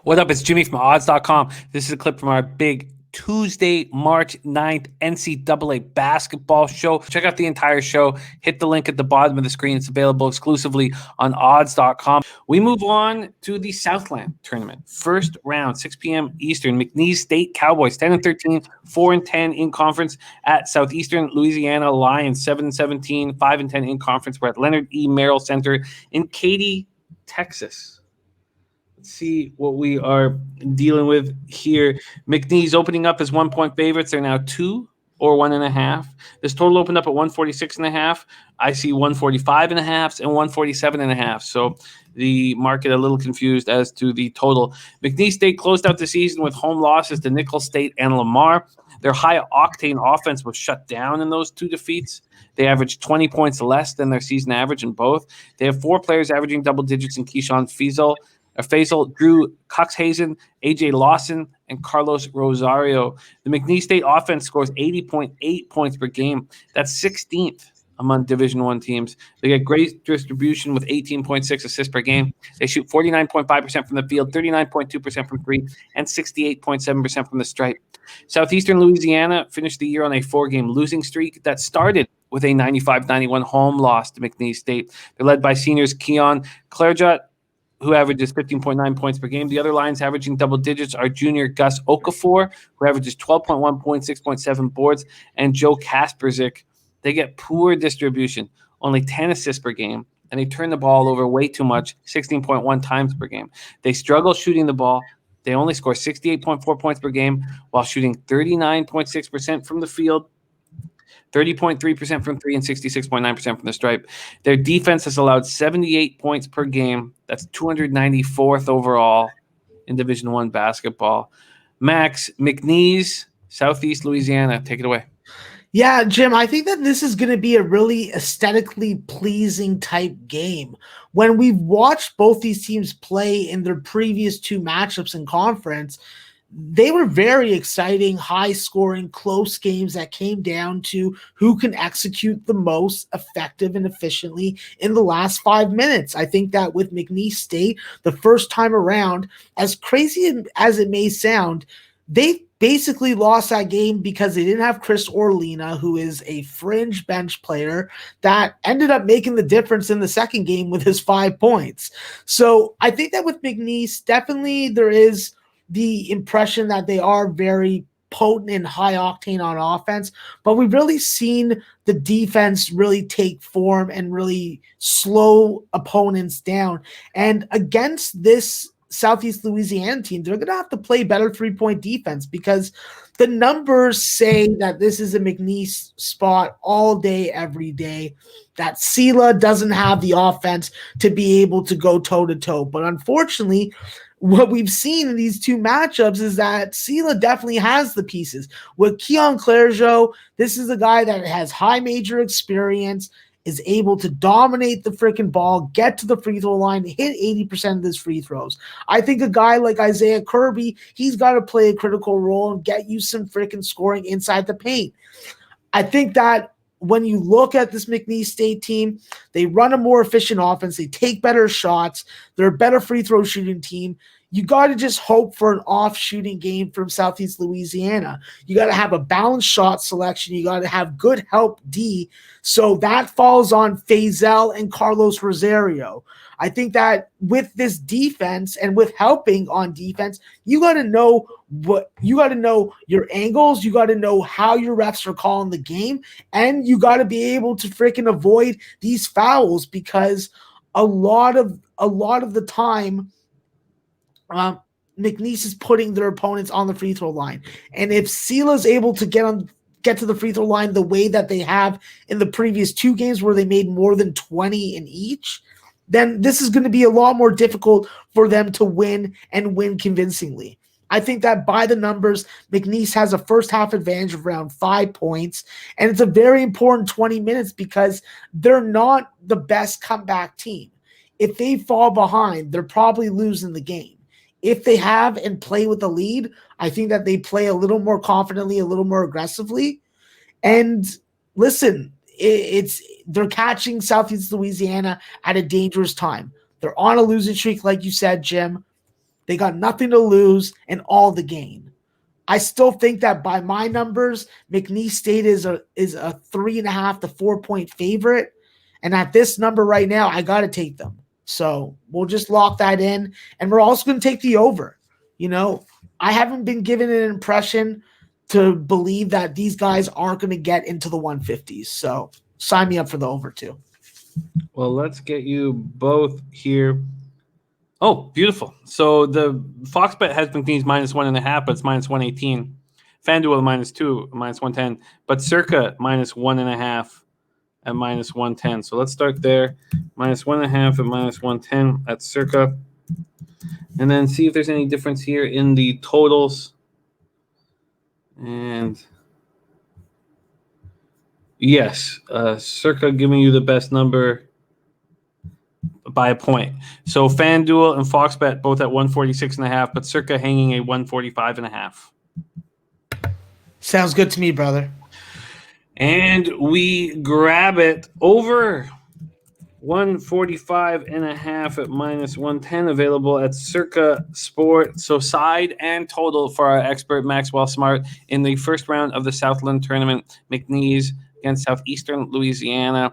What up? It's Jimmy from odds.com. This is a clip from our big Tuesday, March 9th NCAA basketball show. Check out the entire show. Hit the link at the bottom of the screen. It's available exclusively on odds.com. We move on to the Southland tournament. First round, 6 p.m. Eastern. McNeese State Cowboys, 10-13, 4-10 in conference at Southeastern. Louisiana Lions, 7-17, 5-10 in conference. We're at Leonard E. Merrill Center in Katy, Texas. See what we are dealing with here. McNeese opening up as 1-point favorites. They're now 2 or 1.5. This total opened up at 146.5. I see 145.5 and 147.5. So the market a little confused as to the total. McNeese State closed out the season with home losses to Nicholls State and Lamar. Their high octane offense was shut down in those two defeats. They averaged 20 points less than their season average in both. They have 4 players averaging double digits in Keyshawn Faisal, Drew Coxhazen, A.J. Lawson, and Carlos Rosario. The McNeese State offense scores 80.8 points per game. That's 16th among Division I teams. They get great distribution with 18.6 assists per game. They shoot 49.5% from the field, 39.2% from three, and 68.7% from the stripe. Southeastern Louisiana finished the year on a 4-game losing streak that started with a 95-91 home loss to McNeese State. They're led by seniors Keon Clairjot, who averages 15.9 points per game. The other lines averaging double digits are junior Gus Okafor, who averages 12.1 points, 6.7 boards, and Joe Kasperzik. They get poor distribution, only 10 assists per game, and they turn the ball over way too much, 16.1 times per game. They struggle shooting the ball. They only score 68.4 points per game while shooting 39.6% from the field, 30.3% from three, and 66.9% from the stripe. Their defense has allowed 78 points per game. That's 294th overall in Division I basketball. Max, McNeese, Southeast Louisiana, take it away. Yeah, Jim, I think that this is going to be a really aesthetically pleasing type game. When we've watched both these teams play in their previous 2 matchups in conference, they were very exciting, high-scoring, close games that came down to who can execute the most effective and efficiently in the last 5 minutes. I think that with McNeese State, the first time around, as crazy as it may sound, they basically lost that game because they didn't have Chris Orlina, who is a fringe bench player that ended up making the difference in the second game with his 5 points. So I think that with McNeese, definitely there is the impression that they are very potent and high octane on offense, but we've really seen the defense really take form and really slow opponents down. And against this Southeast Louisiana team, they're going to have to play better 3-point defense because the numbers say that this is a McNeese spot all day, every day, that Sela doesn't have the offense to be able to go toe-to-toe. But unfortunately, what we've seen in these 2 matchups is that Sela definitely has the pieces. With Keon Clairjot, this is a guy that has high major experience, is able to dominate the freaking ball, get to the free throw line, hit 80% of his free throws. I think a guy like Isaiah Kirby, he's got to play a critical role and get you some freaking scoring inside the paint. I think that when you look at this McNeese State team, they run a more efficient offense. They take better shots. They're a better free throw shooting team. You got to just hope for an off shooting game from Southeast Louisiana. You got to have a balanced shot selection. You got to have good help D. So that falls on Faisal and Carlos Rosario. I think that with this defense and with helping on defense, you got to know your angles. You got to know how your refs are calling the game, and you got to be able to freaking avoid these fouls because a lot of the time, McNeese is putting their opponents on the free throw line, and if Sela's able to get to the free throw line the way that they have in the previous 2 games where they made more than 20 in each, then this is going to be a lot more difficult for them to win and win convincingly. I think that by the numbers, McNeese has a first half advantage of around 5 points, and it's a very important 20 minutes because they're not the best comeback team. If they fall behind, they're probably losing the game. If they have and play with the lead, I think that they play a little more confidently, a little more aggressively. And listen, they're catching Southeast Louisiana at a dangerous time. They're on a losing streak, like you said, Jim. They got nothing to lose and all to gain. I still think that by my numbers, McNeese State is a 3.5 to 4 point favorite. And at this number right now, I got to take them. So we'll just lock that in. And we're also going to take the over. You know, I haven't been given an impression to believe that these guys aren't going to get into the 150s. So sign me up for the over too. Well, let's get you both here. Oh, beautiful. So the Fox bet has McNeese -1.5, but it's -118. FanDuel -2, -110, but Circa -1.5 at -110. So let's start there. -1.5 at -110 at Circa. And then see if there's any difference here in the totals. And yes, Circa giving you the best number by a point. So FanDuel and FoxBet both at 146.5, but Circa hanging a 145.5. Sounds good to me, brother. And we grab it over 145.5 at -110, available at Circa Sport. So side and total for our expert Maxwell Smart in the first round of the Southland tournament. McNeese against Southeastern Louisiana.